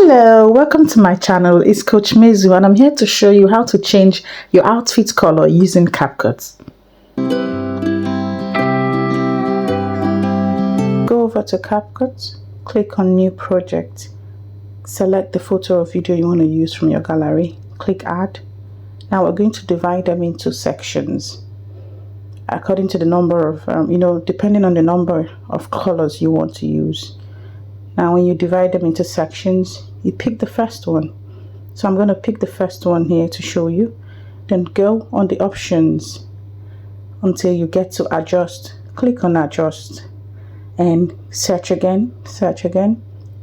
Hello, welcome to my channel. It's Coach Mezu and I'm here to show you how to change your outfit color using Capcut. Go over to Capcut, click on New Project, select the photo or video you want to use from your gallery, click Add. Now we're going to divide them into sections according to the number of, depending on the number of colors you want to use. Now when you divide them into sections, you pick the first one. So I'm going to pick the first one here to show you. Then go on the options until you get to adjust. Click on adjust and search again,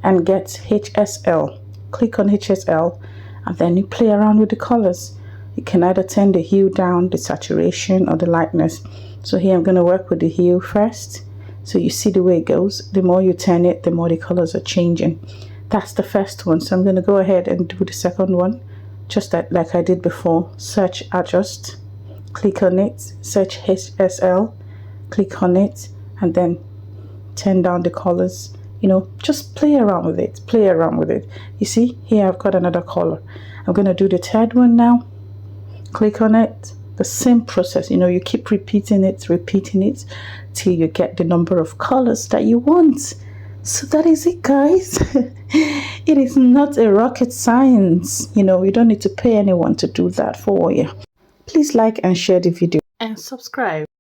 and get HSL. Click on HSL and then you play around with the colors. You can either turn the hue down, the saturation, or the lightness. So here I'm going to work with the hue first. So you see the way it goes. The more you turn it, the more the colors are changing. That's the first one. So I'm going to go ahead and do the second one, just like I did before. Search, adjust, click on it, search HSL, click on it, and then turn down the colors. Just play around with it. You see, here I've got another color. I'm going to do the third one now. Click on it. The same process, you keep repeating it till you get the number of colors that you want. So that is it, guys. It is not a rocket science. You don't need to pay anyone to do that for you. Please like and share the video and subscribe.